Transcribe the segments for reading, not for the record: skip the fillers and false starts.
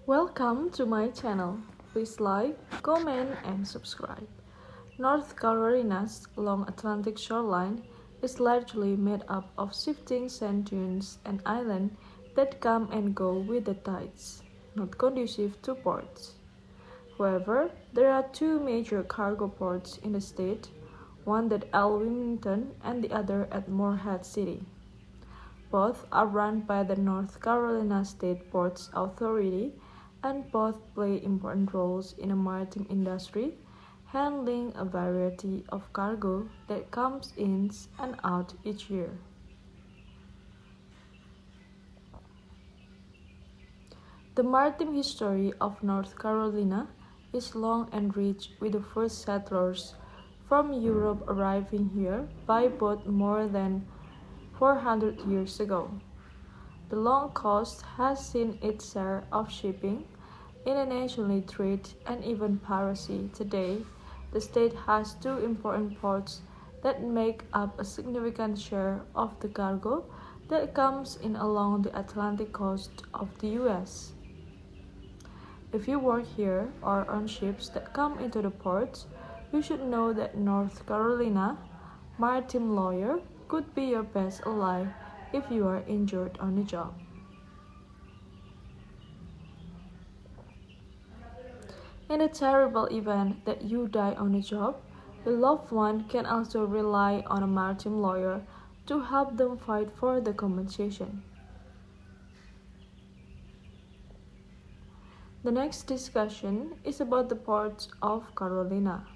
Welcome to my channel. Please like, comment, and subscribe. North Carolina's long Atlantic shoreline is largely made up of shifting sand dunes and islands that come and go with the tides, not conducive to ports. However, there are two major cargo ports in the state, one at Wilmington and the other at Morehead City. Both are run by the North Carolina State Ports Authority and both play important roles in the maritime industry, handling a variety of cargo that comes in and out each year. The maritime history of North Carolina is long and rich, with the first settlers from Europe arriving here by boat more than 400 years ago. The long coast has seen its share of shipping, international trade, and even piracy. Today, the state has two important ports that make up a significant share of the cargo that comes in along the Atlantic coast of the US. If you work here or on ships that come into the ports, you should know that North Carolina maritime lawyer could be your best ally if you are injured on the job. In a terrible event that you die on the job, your loved one can also rely on a maritime lawyer to help them fight for the compensation. The next discussion is about the ports of Carolina.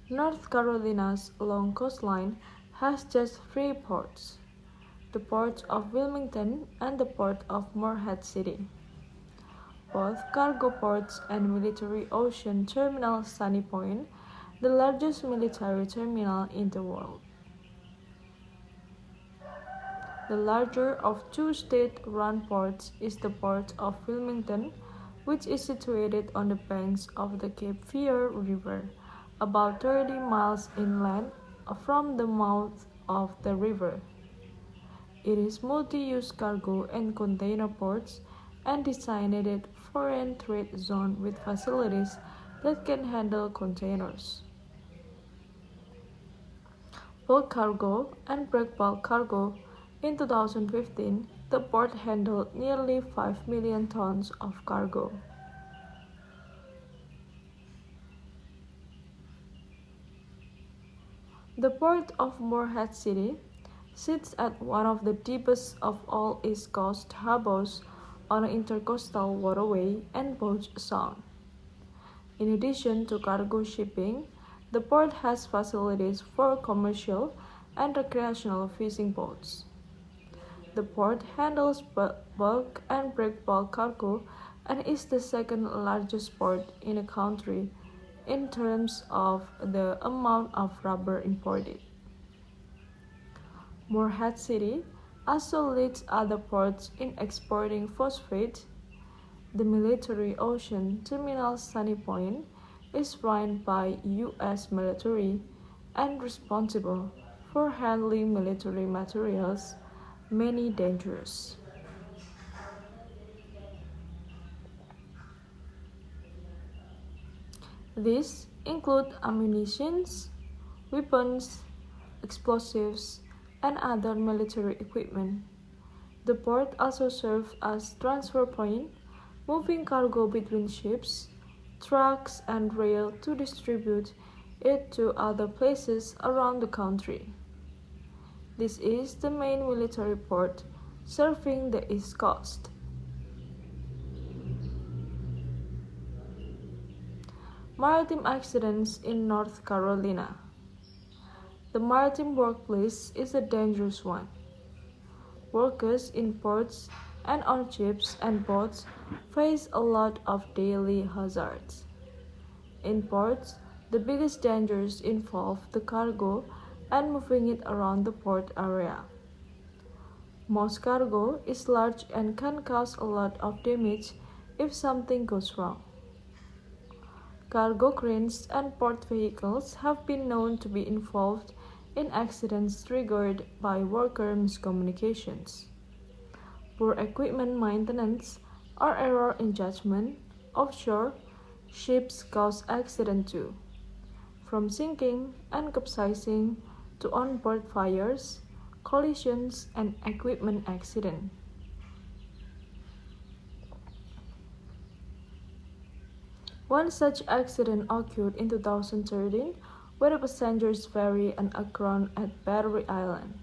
North Carolina's long coastline has just three ports: the port of Wilmington and the port of Morehead City. Both cargo ports and military ocean terminal Sunny Point, the largest military terminal in the world. The larger of two state-run ports is the port of Wilmington, which is situated on the banks of the Cape Fear River, about 30 miles inland from the mouth of the river. It is multi-use cargo and container ports and designated foreign trade zone with facilities that can handle containers, bulk cargo, and break-bulk cargo. In 2015, the port handled nearly 5 million tons of cargo. The port of Morehead City sits at one of the deepest of all East Coast harbors on an intercoastal waterway and boat sound. In addition to cargo shipping, the port has facilities for commercial and recreational fishing boats. The port handles bulk and break-bulk cargo and is the second largest port in the country in terms of the amount of rubber imported. Morehead City also leads other ports in exporting phosphate. The military ocean terminal Sunny Point is run by U.S. military and responsible for handling military materials, many dangerous. These include ammunition, weapons, explosives, and other military equipment. The port also serves as transfer point, moving cargo between ships, trucks, and rail to distribute it to other places around the country. This is the main military port serving the East Coast. Maritime accidents in North Carolina. The maritime workplace is a dangerous one. Workers in ports and on ships and boats face a lot of daily hazards. In ports, the biggest dangers involve the cargo and moving it around the port area. Most cargo is large and can cause a lot of damage if something goes wrong. Cargo cranes and port vehicles have been known to be involved in accidents triggered by worker miscommunications, poor equipment maintenance, or error in judgment, offshore ships cause accidents too, from sinking and capsizing to onboard fires, collisions, and equipment accidents. One such accident occurred in 2013 when a passenger's ferry and aground at Battery Island.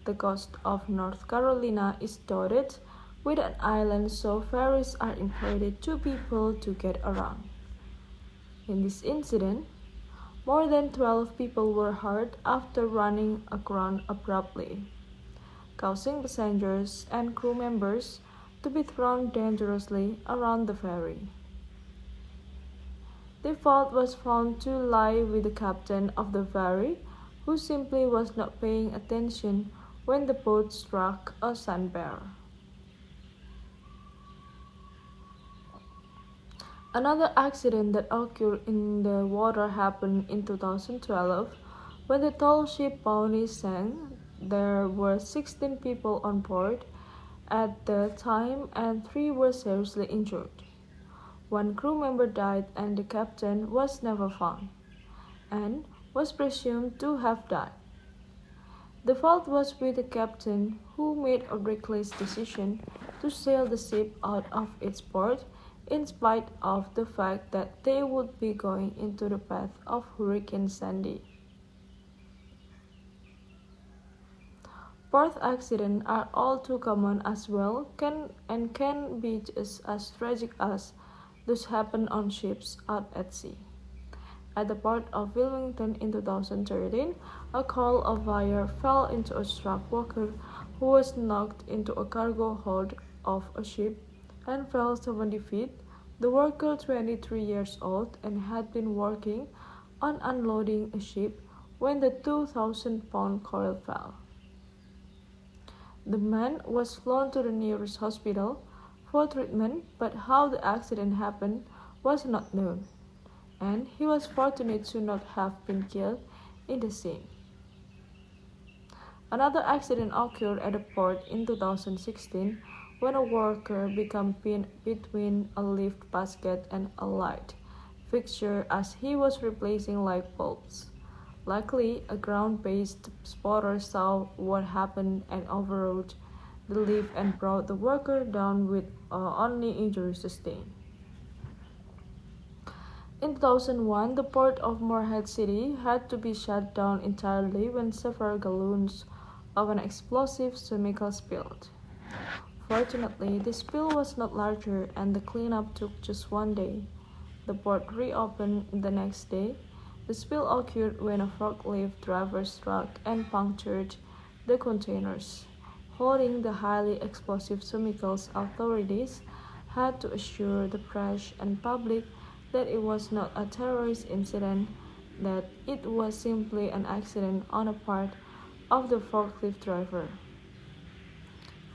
The coast of North Carolina is dotted with an island, so ferries are imported to people to get around. In this incident, more than 12 people were hurt after running aground abruptly, causing passengers and crew members to be thrown dangerously around the ferry. The fault was found to lie with the captain of the ferry, who simply was not paying attention when the boat struck a sandbar. Another accident that occurred in the water happened in 2012 when the tall ship Pawnee sank. There were 16 people on board at the time and 3 were seriously injured. One crew member died and the captain was never found and was presumed to have died. The fault was with the captain, who made a reckless decision to sail the ship out of its port in spite of the fact that they would be going into the path of Hurricane Sandy. Port accidents are all too common as well and can be just as tragic as those happen on ships out at sea. At the port of Wilmington in 2013, a coil of wire fell into a struck worker who was knocked into a cargo hold of a ship and fell 70 feet. The worker, 23 years old, and had been working on unloading a ship when the 2,000-pound coil fell. The man was flown to the nearest hospital for treatment, but how the accident happened was not known, and he was fortunate to not have been killed in the scene. Another accident occurred at a port in 2016 when a worker became pinned between a lift basket and a light fixture as he was replacing light bulbs. Luckily, a ground-based spotter saw what happened and overrode the lift and brought the worker down with only injuries sustained. In 2001, the port of Morehead City had to be shut down entirely when several gallons of an explosive chemical spilled. Fortunately, the spill was not larger and the cleanup took just one day. The port reopened the next day. The spill occurred when a forklift driver struck and punctured the containers holding the highly explosive chemicals. Authorities had to assure the press and public that it was not a terrorist incident, that it was simply an accident on the part of the forklift driver.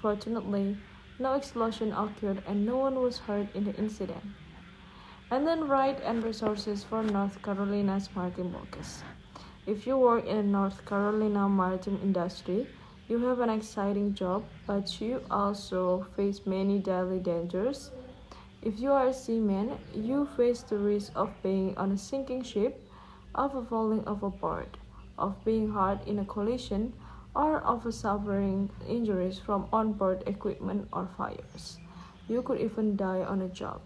Fortunately, no explosion occurred and no one was hurt in the incident. And then right and resources for North Carolina's maritime workers. If you work in the North Carolina maritime industry, you have an exciting job, but you also face many daily dangers. If you are a seaman, you face the risk of being on a sinking ship, of falling overboard, of being hurt in a collision, or of suffering injuries from onboard equipment or fires. You could even die on a job.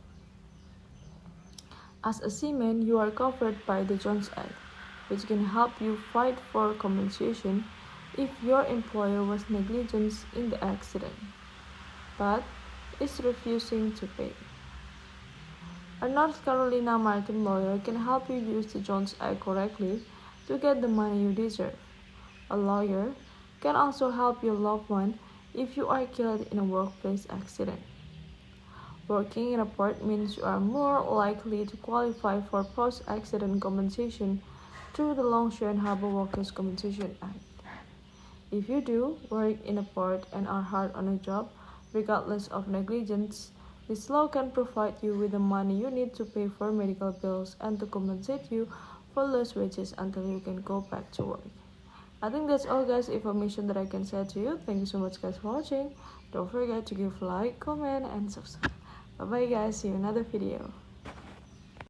As a seaman, you are covered by the Jones Act, which can help you fight for compensation if your employer was negligent in the accident, but is refusing to pay. A North Carolina maritime lawyer can help you use the Jones Act correctly to get the money you deserve. A lawyer can also help your loved one if you are killed in a workplace accident. Working in a port means you are more likely to qualify for post-accident compensation through the Longshore and Harbor Workers' Compensation Act. If you do work in a port and are hurt on a job, regardless of negligence, this law can provide you with the money you need to pay for medical bills and to compensate you for lost wages until you can go back to work. I think that's all guys, information that I can share to you. Thank you so much guys for watching. Don't forget to give a like, comment, and subscribe. Bye bye guys, see you in another video.